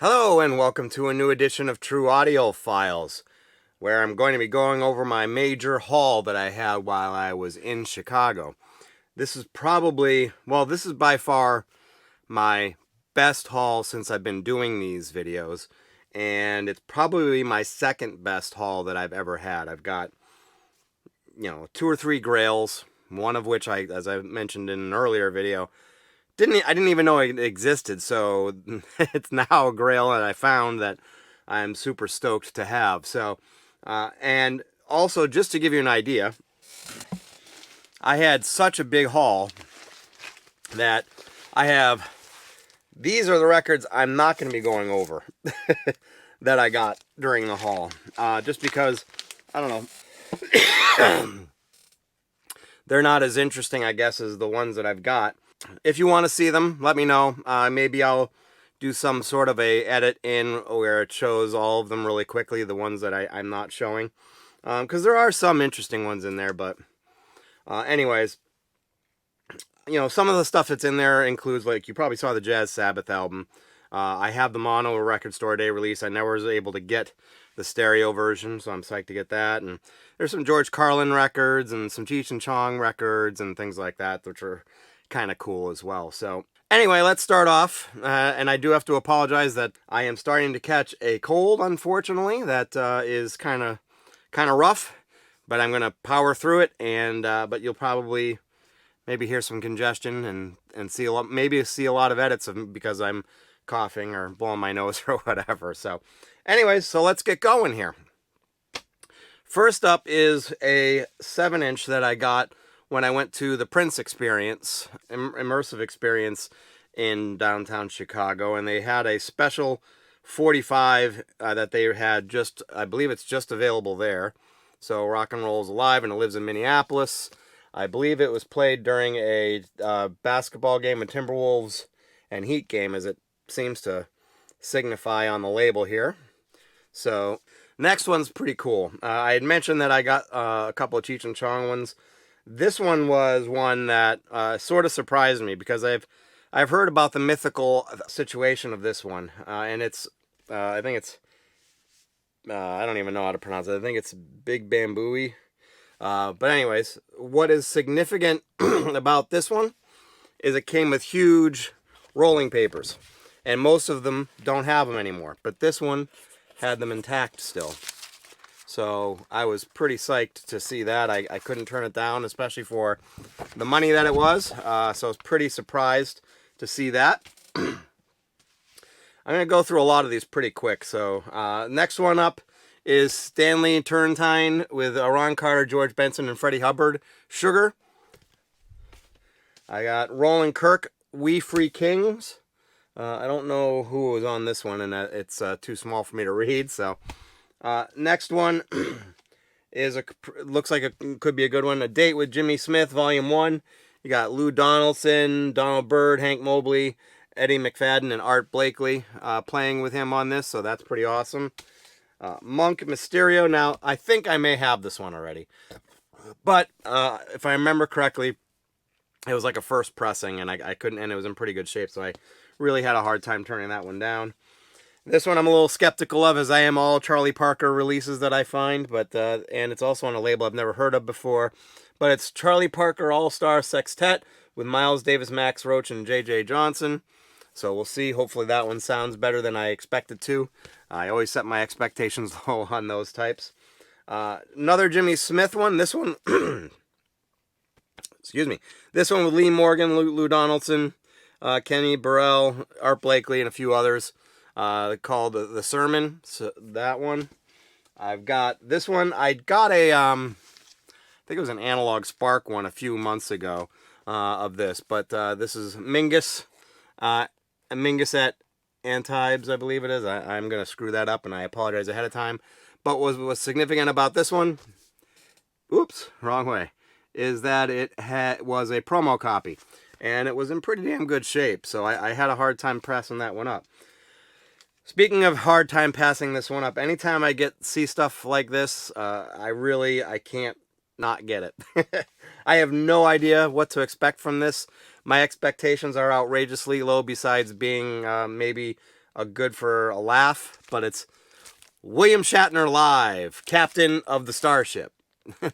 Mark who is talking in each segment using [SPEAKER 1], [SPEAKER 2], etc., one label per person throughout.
[SPEAKER 1] Hello and welcome to a new edition of True Audio Files, where I'm going to be going over my major haul that I had while I was in Chicago. This is this is by far my best haul since I've been doing these videos, and it's probably my second best haul that I've ever had. I've got, two or three Grails, one of which as I mentioned in an earlier video, I didn't even know it existed, so it's now a Grail that I found that I'm super stoked to have. And also, just to give you an idea, I had such a big haul that these are the records I'm not going to be going over that I got during the haul. Just because, I don't know, they're not as interesting, I guess, as the ones that I've got. If you want to see them, let me know. Maybe I'll do some sort of a edit in where it shows all of them really quickly, the ones that I'm not showing. Because there are some interesting ones in there, but anyways, some of the stuff that's in there includes, like, you probably saw the Jazz Sabbath album. I have the mono record store day release. I never was able to get the stereo version, so I'm psyched to get that. And there's some George Carlin records and some Cheech and Chong records and things like that, which are kind of cool as well. So anyway, let's start off. And I do have to apologize that I am starting to catch a cold, unfortunately. That is kind of rough, but I'm going to power through it. And but you'll probably maybe hear some congestion and see a lot of edits of because I'm coughing or blowing my nose or whatever. So anyways, so let's get going here. First up is a 7-inch that I got when I went to the Prince experience, immersive experience in downtown Chicago, and they had a special 45 that they had I believe it's just available there. So Rock and Roll is alive, and it lives in Minneapolis. I believe it was played during a basketball game, a Timberwolves and Heat game, as it seems to signify on the label here. So next one's pretty cool. I had mentioned that I got a couple of Cheech and Chong ones. This one was one that sort of surprised me because I've heard about the mythical situation of this one, and it's I think it's I don't even know how to pronounce it. I think it's Big Bambooey. But anyways, what is significant about this one is it came with huge rolling papers, and most of them don't have them anymore. But this one had them intact still. So I was pretty psyched to see that. I couldn't turn it down, especially for the money that it was. So I was pretty surprised to see that. I'm going to go through a lot of these pretty quick. So next one up is Stanley Turrentine with Ron Carter, George Benson, and Freddie Hubbard, Sugar. I got Roland Kirk, We Free Kings. I don't know who was on this one, and it's too small for me to read, so... next one is looks like it could be a good one. A Date with Jimmy Smith, Volume 1. You got Lou Donaldson, Donald Byrd, Hank Mobley, Eddie McFadden, and Art Blakely playing with him on this, so that's pretty awesome. Monk Mysterio. Now, I think I may have this one already, but if I remember correctly, it was like a first pressing, and I couldn't, and it was in pretty good shape, so I really had a hard time turning that one down. This one I'm a little skeptical of, as I am all Charlie Parker releases that I find, but and it's also on a label I've never heard of before. But it's Charlie Parker All-Star Sextet with Miles Davis, Max Roach, and J.J. Johnson. So we'll see. Hopefully that one sounds better than I expected to. I always set my expectations low on those types. Another Jimmy Smith one. This one, excuse me. This one with Lee Morgan, Lou Donaldson, Kenny Burrell, Art Blakely, and a few others. Called The Sermon. So that one. I've got this one. I got I think it was an Analog Spark one a few months ago of this. But this is Mingus. Mingus at Antibes, I believe it is. I'm going to screw that up, and I apologize ahead of time. But what was significant about this one, oops, wrong way, is that it was a promo copy. And it was in pretty damn good shape. So I had a hard time pressing that one up. Speaking of hard time passing this one up, anytime I see stuff like this, I can't not get it. I have no idea what to expect from this. My expectations are outrageously low, besides being maybe a good for a laugh, but it's William Shatner Live, Captain of the Starship.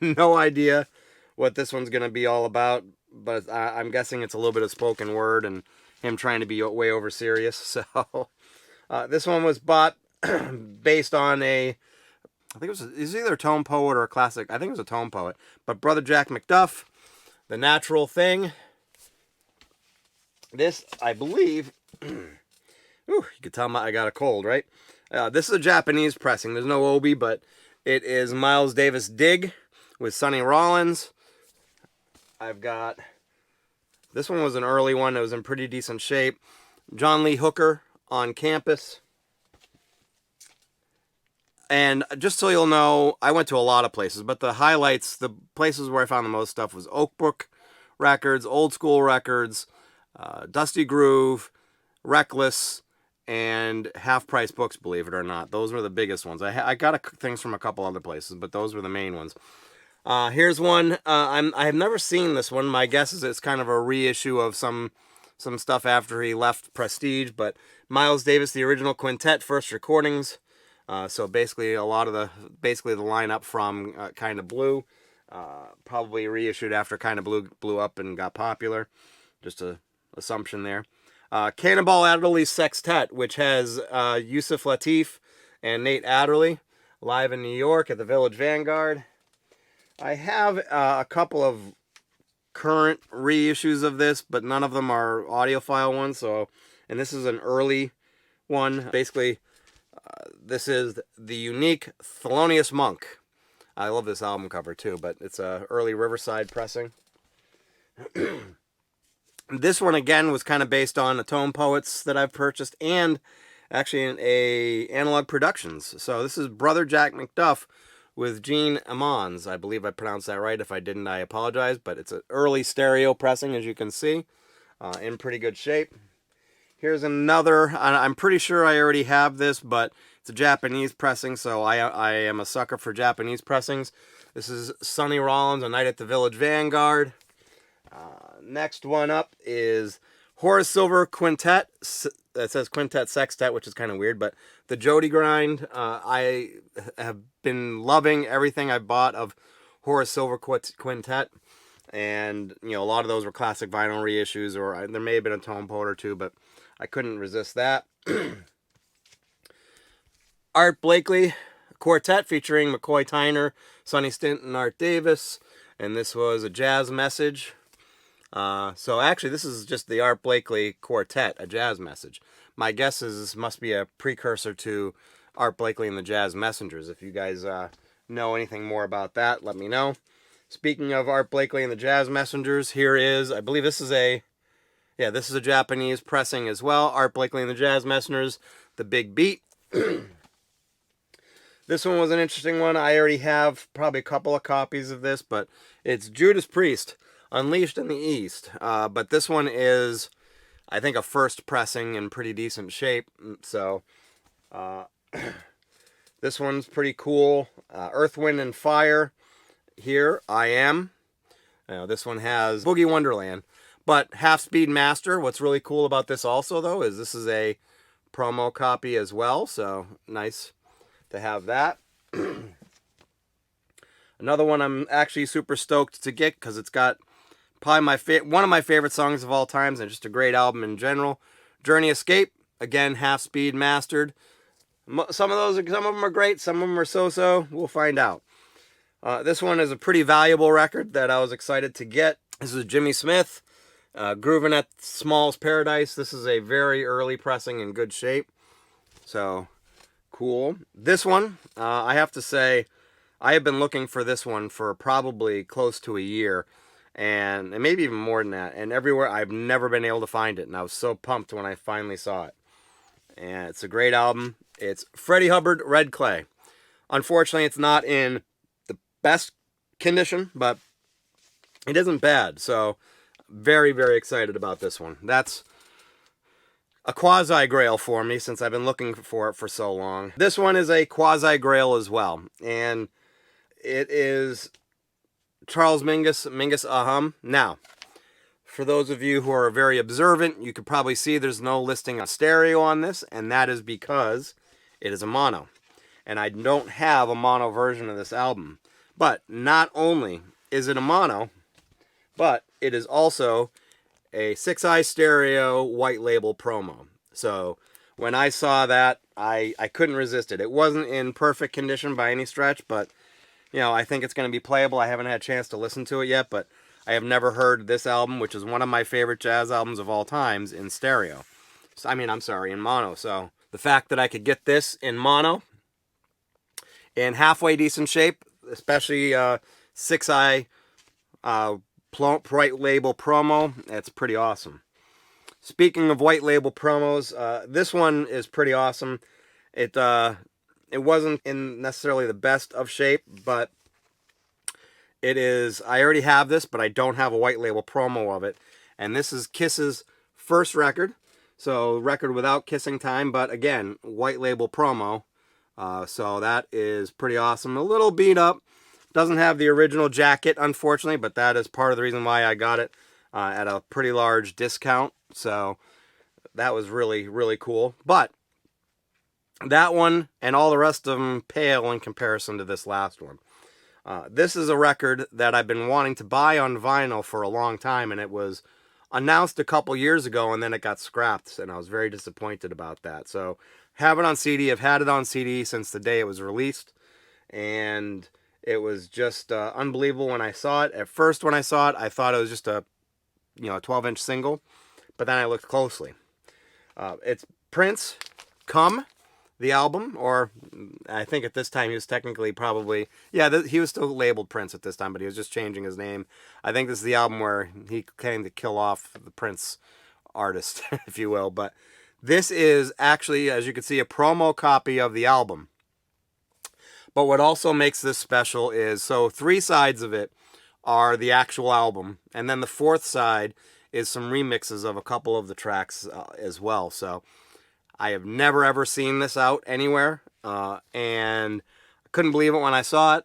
[SPEAKER 1] No idea what this one's going to be all about, but I'm guessing it's a little bit of spoken word and him trying to be way over serious. So this one was bought based on a, I think it was either a tone poet or a classic. I think it was a tone poet. But Brother Jack McDuff, The Natural Thing. This, I believe, ooh, you can tell I got a cold, right? This is a Japanese pressing. There's no obi, but it is Miles Davis Dig with Sonny Rollins. I've got, this one was an early one. It was in pretty decent shape. John Lee Hooker, On Campus. And just so you'll know, I went to a lot of places, but the highlights, the places where I found the most stuff was Oak Brook Records, Old School Records, Dusty Groove, Reckless, and Half Price Books, believe it or not. Those were the biggest ones. I got things from a couple other places, but those were the main ones. Here's one. I have never seen this one. My guess is it's kind of a reissue of some stuff after he left Prestige, but Miles Davis, the original quintet, first recordings. So basically a lot of the lineup from Kind of Blue, probably reissued after Kind of Blue blew up and got popular. Just a assumption there. Cannonball Adderley's Sextet, which has Yusuf Lateef and Nate Adderley live in New York at the Village Vanguard. I have a couple of current reissues of this, but none of them are audiophile ones. So, and this is an early one. Basically, this is the unique Thelonious Monk. I love this album cover too, but it's a early Riverside pressing. This one again was kind of based on the Tone Poets that I've purchased, and actually in a Analog Productions. So this is Brother Jack McDuff with Gene Ammons. I believe I pronounced that right. If I didn't, I apologize. But it's an early stereo pressing, as you can see, in pretty good shape. Here's another. I'm pretty sure I already have this, but it's a Japanese pressing, so I am a sucker for Japanese pressings. This is Sonny Rollins, A Night at the Village Vanguard. Next one up is Horace Silver Quintet. That says Quintet Sextet, which is kind of weird, but the Jody Grind. I have been loving everything I bought of Horace Silver Quintet, and a lot of those were classic vinyl reissues, or there may have been a tone poet or two, but I couldn't resist that. Art Blakey Quartet featuring McCoy Tyner, Sonny Stint, and Art Davis, and this was a jazz message. So actually, this is just the Art Blakey Quartet, a jazz message. My guess is this must be a precursor to Art Blakey and the Jazz Messengers. If you guys know anything more about that, let me know. Speaking of Art Blakey and the Jazz Messengers, here is, I believe this is a Japanese pressing as well. Art Blakey and the Jazz Messengers, The Big Beat. This one was an interesting one. I already have probably a couple of copies of this, but it's Judas Priest, Unleashed in the East. But this one is, I think, a first pressing in pretty decent shape. So this one's pretty cool. Earth, Wind, and Fire. Here, I Am. This one has Boogie Wonderland. But Half Speed Master. What's really cool about this also, though, is this is a promo copy as well. So nice to have that. Another one I'm actually super stoked to get because it's got probably one of my favorite songs of all times and just a great album in general. Journey Escape, again, Half Speed Mastered. Some of them are great, some of them are so-so. We'll find out. This one is a pretty valuable record that I was excited to get. This is Jimmy Smith, Groovin' at Small's Paradise. This is a very early pressing in good shape. So, cool. This one, I have to say, I have been looking for this one for probably close to a year. And maybe even more than that. And everywhere, I've never been able to find it. And I was so pumped when I finally saw it. And it's a great album. It's Freddie Hubbard, Red Clay. Unfortunately, it's not in the best condition, but it isn't bad. So, very, very excited about this one. That's a quasi-grail for me since I've been looking for it for so long. This one is a quasi-grail as well. And it is Charles Mingus Aham. Now, For those of you who are very observant, you could probably see there's no listing on stereo on this, and that is because it is a mono. And I don't have a mono version of this album. But not only is it a mono, but it is also a 6i stereo white label promo. So when I saw that, I couldn't resist it. It wasn't in perfect condition by any stretch, but you know, I think it's going to be playable. I haven't had a chance to listen to it yet, but I have never heard this album, which is one of my favorite jazz albums of all times, in stereo. So, I mean, I'm sorry, in mono. So the fact that I could get this in mono, in halfway decent shape, especially 6i white label promo, it's pretty awesome. Speaking of white label promos, this one is pretty awesome. It wasn't in necessarily the best of shape, but it is. I already have this, but I don't have a white label promo of it. And this is Kiss's first record. So record without Kissing Time, but again, white label promo. So that is pretty awesome. A little beat up. Doesn't have the original jacket, unfortunately, but that is part of the reason why I got it at a pretty large discount. So that was really, really cool. But that one and all the rest of them pale in comparison to this last one. This is a record that I've been wanting to buy on vinyl for a long time, and it was announced a couple years ago, and then it got scrapped, and I was very disappointed about that. So have it on CD. I've had it on CD since the day it was released, and it was just unbelievable when I saw it. At first, when I saw it, I thought it was just a 12-inch single, but then I looked closely. It's Prince, Come, the album, or I think at this time he was technically probably, he was still labeled Prince at this time, but he was just changing his name. I think this is the album where he came to kill off the Prince artist, if you will. But this is actually, as you can see, a promo copy of the album. But what also makes this special is, so 3 sides of it are the actual album, and then the 4th side is some remixes of a couple of the tracks as well. So I have never ever seen this out anywhere, and I couldn't believe it when I saw it.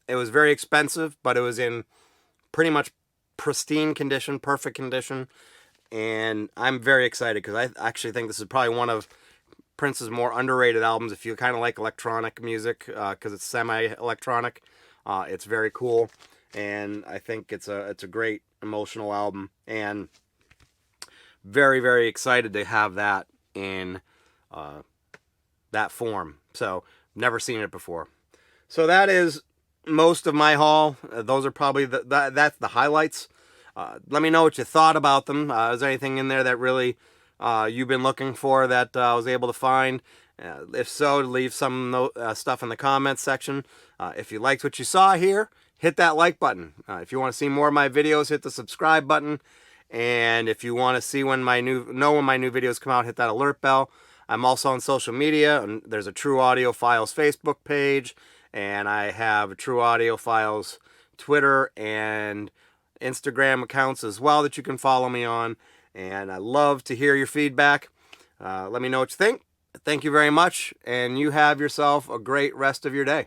[SPEAKER 1] It was very expensive, but it was in pretty much pristine condition, perfect condition, and I'm very excited because I actually think this is probably one of Prince's more underrated albums if you kind of like electronic music, because it's semi-electronic. It's very cool, and I think it's a great emotional album, and very, very excited to have that in that form. So never seen it before. So that is most of my haul. Those are probably that's the highlights. Let me know what you thought about them. Is there anything in there that really you've been looking for that I was able to find? If so, leave some stuff in the comments section. If you liked what you saw here, hit that like button. If you want to see more of my videos, hit the subscribe button. And if you want to see when my new videos come out, hit that alert bell. I'm also on social media, and there's a True Audio Files Facebook page, and I have a True Audio Files Twitter and Instagram accounts as well that you can follow me on. And I love to hear your feedback. Let me know what you think. Thank you very much, and you have yourself a great rest of your day.